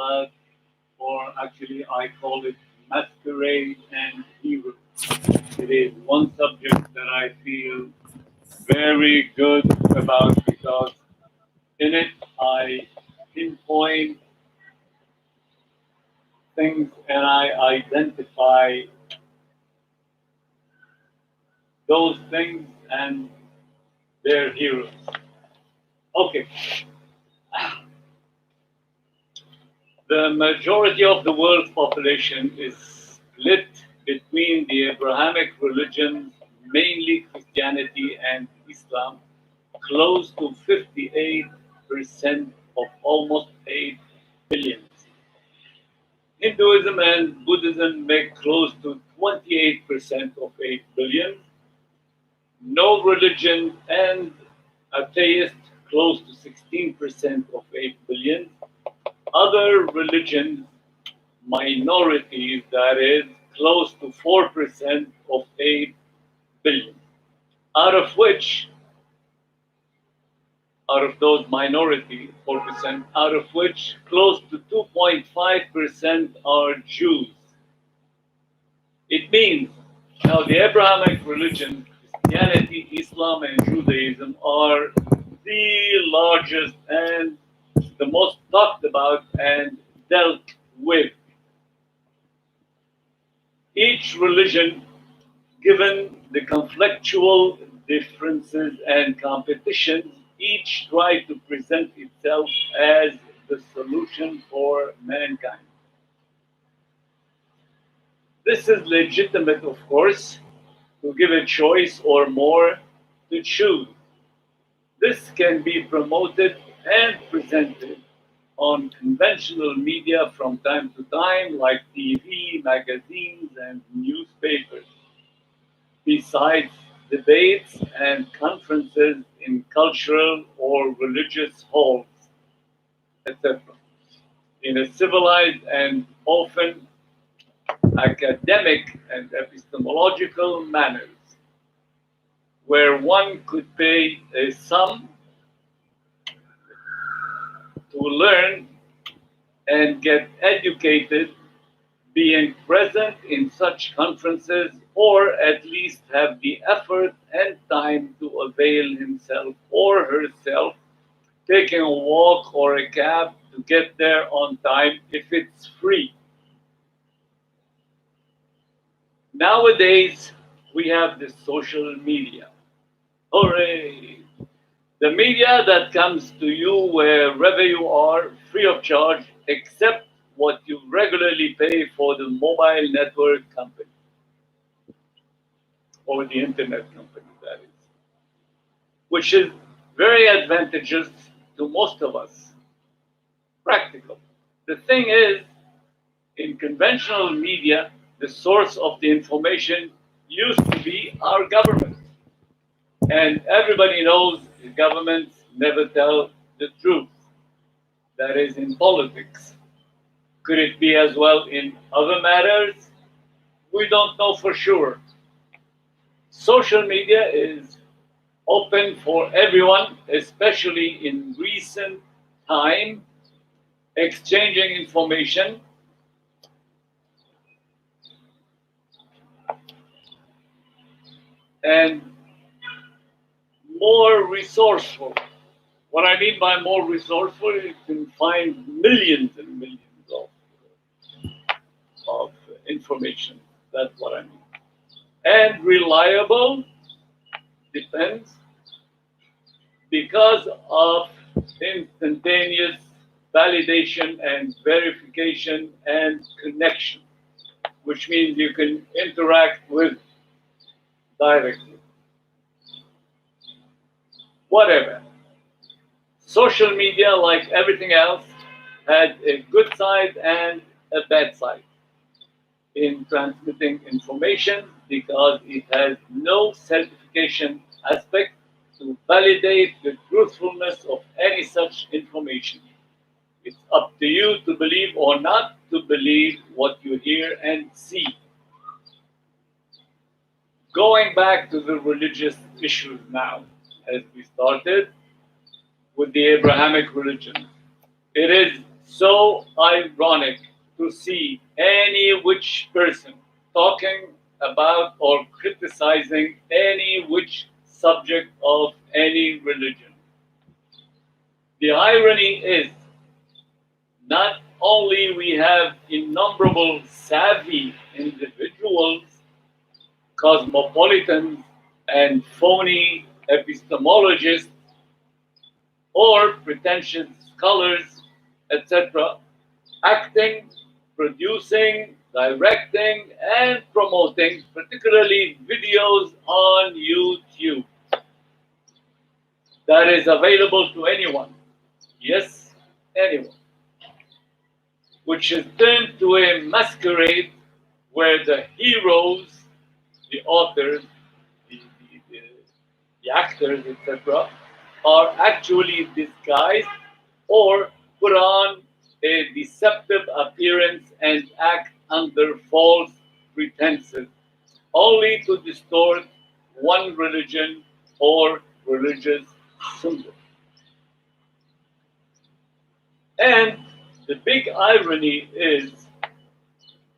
about, or actually I call it Masquerade and Heroes. It is one subject that I feel very good about because in it I pinpoint things and I identify those things and their heroes. Okay. The majority of the world's population is split between the Abrahamic religions, mainly Christianity and Islam, close to 58% of almost 8 billion. Hinduism and Buddhism make close to 28% of 8 billion. No religion and atheist close to 16% of 8 billion. Other religions, minorities, that is, close to 4% of 8 billion. Out of those minority, 4%, out of which close to 2.5% are Jews. It means now the Abrahamic religion, Christianity, Islam, and Judaism are the largest and the most talked about and dealt with. Each religion, given the conflictual differences and competitions, each try to present itself as the solution for mankind. This is legitimate, of course, to give a choice or more to choose. This can be promoted and presented on conventional media from time to time, like TV, magazines, and newspapers, besides debates and conferences in cultural or religious halls, etc., in a civilized and often academic and epistemological manners, where one could pay a sum to learn and get educated, being present in such conferences, or at least have the effort and time to avail himself or herself, taking a walk or a cab to get there on time if it's free. Nowadays, we have the social media. Hooray! The media that comes to you wherever you are, free of charge, except what you regularly pay for the mobile network company, or the internet company, that is, which is very advantageous to most of us. Practical. The thing is, in conventional media, the source of the information used to be our government. And everybody knows the governments never tell the truth. That is in politics. Could it be as well in other matters? We don't know for sure. Social media is open for everyone, especially in recent time, exchanging information and more resourceful. What I mean by more resourceful, you can find millions and millions of information. That's what I mean. And reliable depends because of instantaneous validation and verification and connection, which means you can interact with directly. Whatever. Social media, like everything else, had a good side and a bad side in transmitting information because it has no certification aspect to validate the truthfulness of any such information. It's up to you to believe or not to believe what you hear and see. Going back to the religious issues now, as we started with the Abrahamic religion, it is so ironic to see any which person talking about or criticizing any which subject of any religion. The irony is, not only we have innumerable savvy individuals, cosmopolitans, and phony epistemologists, or pretentious scholars, etc., acting, producing, directing, and promoting, particularly videos on YouTube. That is available to anyone. Yes, anyone. Which is turned to a masquerade where the heroes, the authors, the actors, etc., are actually disguised or put on a deceptive appearance and act under false pretenses, only to distort one religion or religious symbol. And the big irony is,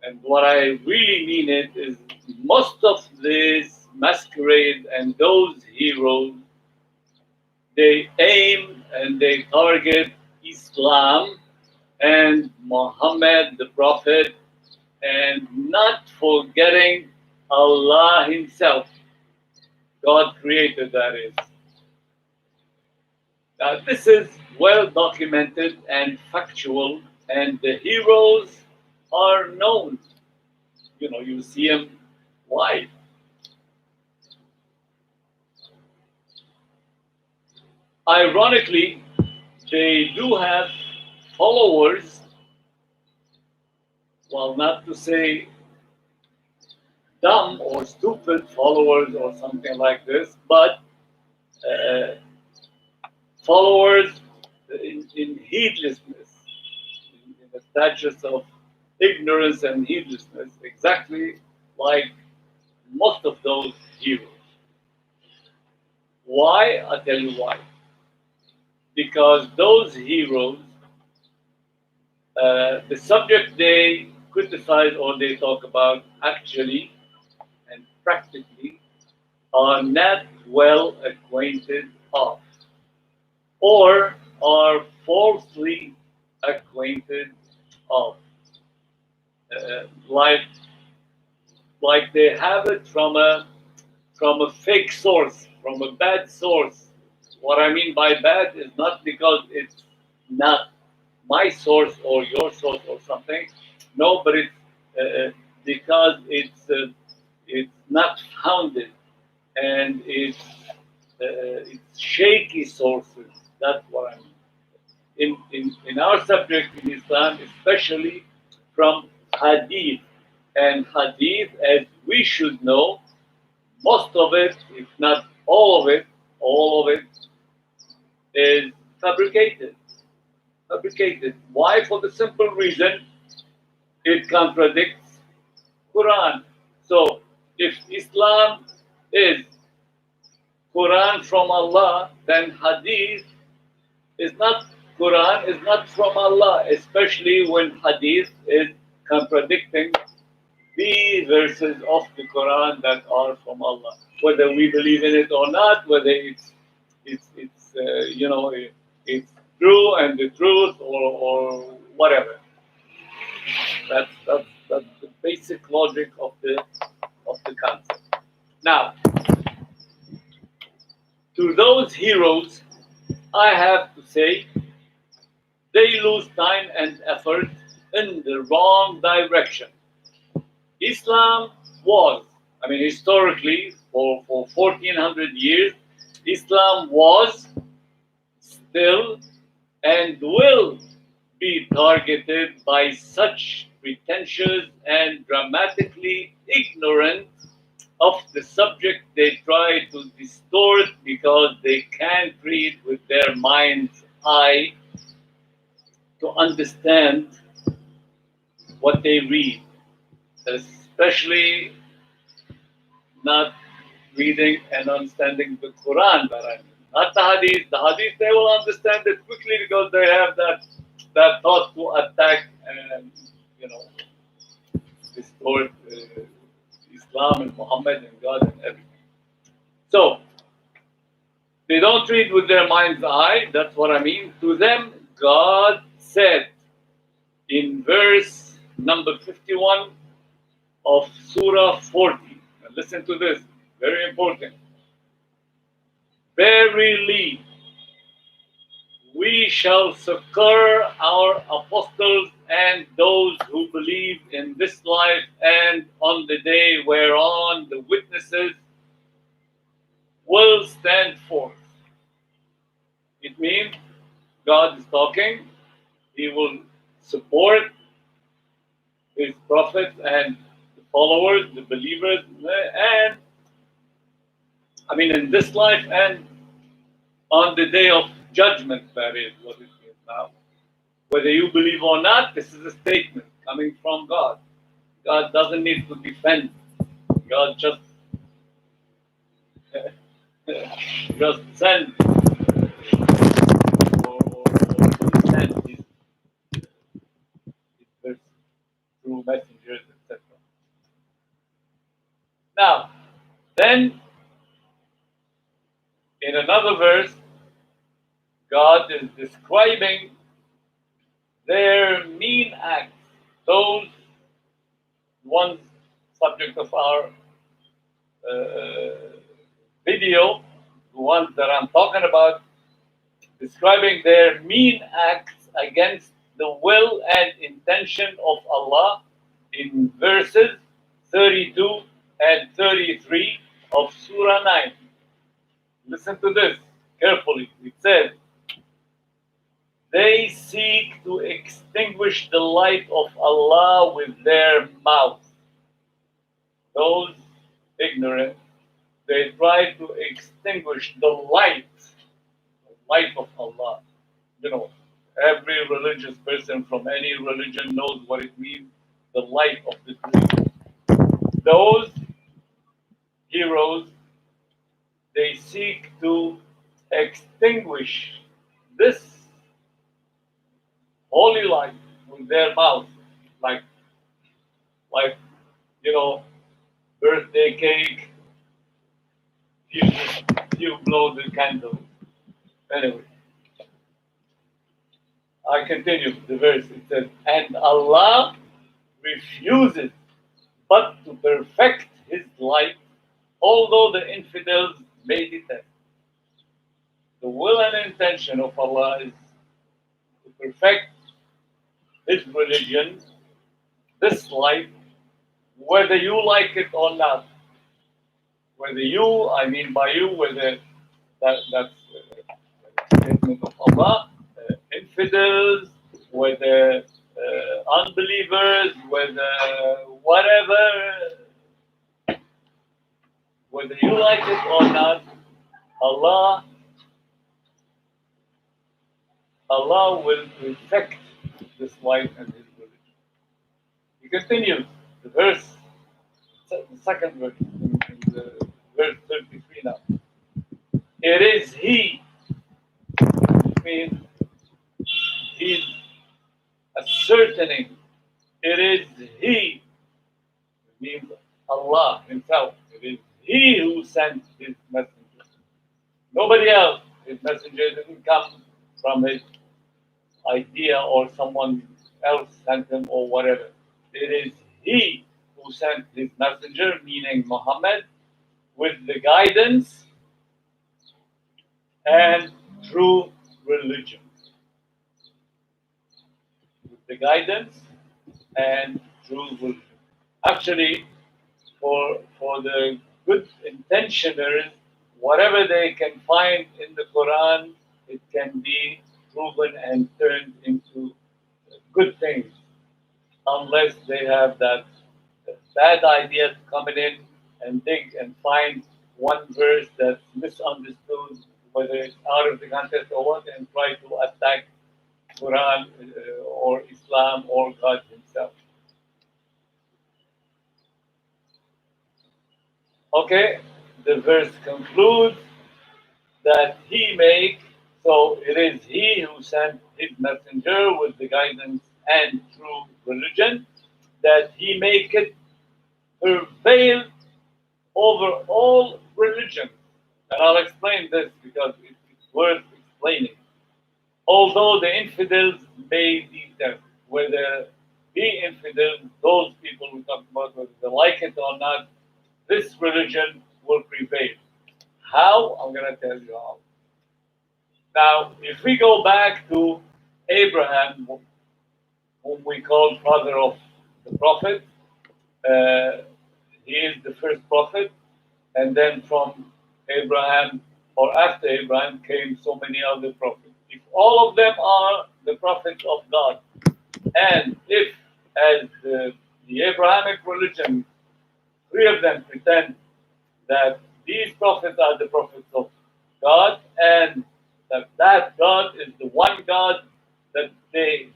and what I really mean it, is most of this masquerade and those heroes, they aim and they target Islam and Muhammad the Prophet, and not forgetting Allah Himself. God created, that is. Now, this is well documented and factual, and the heroes are known. You see them live. Ironically, they do have followers, well, not to say dumb or stupid followers or something like this, but followers in heedlessness, in the status of ignorance and heedlessness, exactly like most of those heroes. Why? I'll tell you why. Because those heroes, the subject they criticize or they talk about actually and practically are not well acquainted of, or are falsely acquainted of. Like they have it from a fake source, from a bad source. What I mean by bad is not because it's not my source or your source or something. No, but it's because it's not founded, and it's shaky sources. That's what I mean. In our subject in Islam, especially from hadith. And hadith, as we should know, most of it, if not all of it, is fabricated. Why? For the simple reason it contradicts Quran. So if Islam is Quran from Allah, then hadith is not Quran, is not from Allah, especially when hadith is contradicting the verses of the Quran that are from Allah, whether we believe in it or not, whether it's true and the truth or whatever. That's the basic logic of the concept. Now, to those heroes, I have to say they lose time and effort in the wrong direction. Islam was, historically, for 1400 years, Islam was, still, and will be targeted by such pretentious and dramatically ignorant of the subject they try to distort because they can't read with their mind's eye to understand what they read, especially not reading and understanding the Quran, not the Hadith. The Hadith, they will understand it quickly because they have that that thought to attack and, you know, distort Islam and Muhammad and God and everything. So they don't read with their mind's eye. That's what I mean. To them, God said in verse number 51 of Surah 40. Now listen to this, very important. Verily, we shall succor our apostles and those who believe in this life and on the day whereon the witnesses will stand forth. It means God is talking. He will support his prophets and the followers, the believers, and I mean in this life and on the day of judgment, that is what it means now. Whether you believe or not, this is a statement coming from God. God doesn't need to defend. God just send or send his verse through messengers, etc. Now, then in another verse, God is describing their mean acts, those ones subject of our video, the ones that I'm talking about, describing their mean acts against the will and intention of Allah in verses 32 and 33 of Surah 9. Listen to this carefully. It says, they seek to extinguish the light of Allah with their mouth. Those ignorant, they try to extinguish the light of Allah. You know, every religious person from any religion knows what it means, the light of the truth. Those heroes, they seek to extinguish this holy light with their mouth, like you know, birthday cake, you blow the candle. Anyway, I continue the verse. It says, and Allah refuses but to perfect his light, although the infidels may detest. The will and intention of Allah is to perfect his religion, this light, whether you like it or not. Whether you, I mean by you, whether that's a statement of Allah, infidels, whether unbelievers, whether whatever, whether you like it or not, Allah will perfect this light and his religion. He continues the verse, the second verse, in the verse 33 now. It is He, which means He's ascertaining. It is He, it means Allah Himself. It is He who sent His messenger. Nobody else. His messenger didn't come from his idea or someone else sent him or whatever. It is He who sent His messenger, meaning Muhammad, with the guidance and true religion. With the guidance and true religion. Actually, for the good intentioners, whatever they can find in the Quran, it can be proven and turned into good things, unless they have that bad idea to come in and dig and find one verse that's misunderstood, whether it's out of the context or what, and try to attack Quran or Islam or God Himself. Okay, the verse concludes that He makes So it is He who sent His messenger with the guidance and true religion, that He make it prevail over all religions. And I'll explain this because it's worth explaining. Although the infidels may be there, whether be infidels, those people we talk about, whether they like it or not, this religion will prevail. How? I'm going to tell you how. Now, if we go back to Abraham, whom we call father of the prophet, uh, he is the first prophet, and then from Abraham or after Abraham came so many other prophets. If all of them are the prophets of God, and if, as the Abrahamic religion, three of them pretend that these prophets are the prophets of God, and that God is the one God that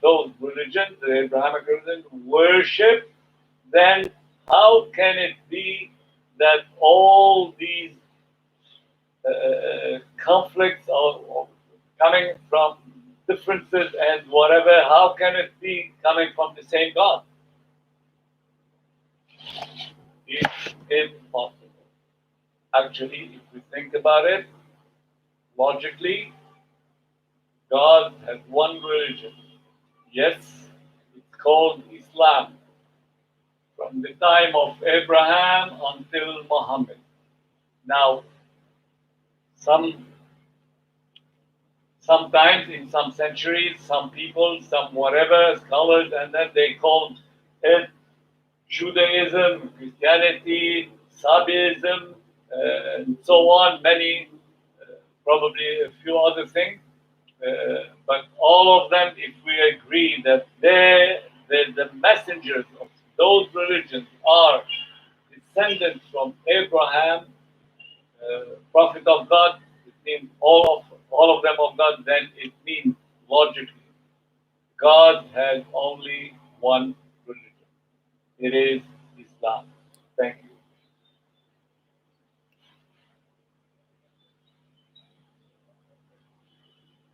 those religions, the Abrahamic religion, worship, then how can it be that all these conflicts are coming from differences and whatever? How can it be coming from the same God? It's impossible. Actually, if we think about it logically, God has one religion. Yes, it's called Islam. From the time of Abraham until Muhammad. Now, sometimes in some centuries, some people, some whatever scholars, and then they called it Judaism, Christianity, Sabbaism, and so on. Many, probably a few other things. But all of them, if we agree that the messengers of those religions are descendants from Abraham, prophet of God, it means all of them of God, then it means logically God has only one religion. It is Islam. Thank you.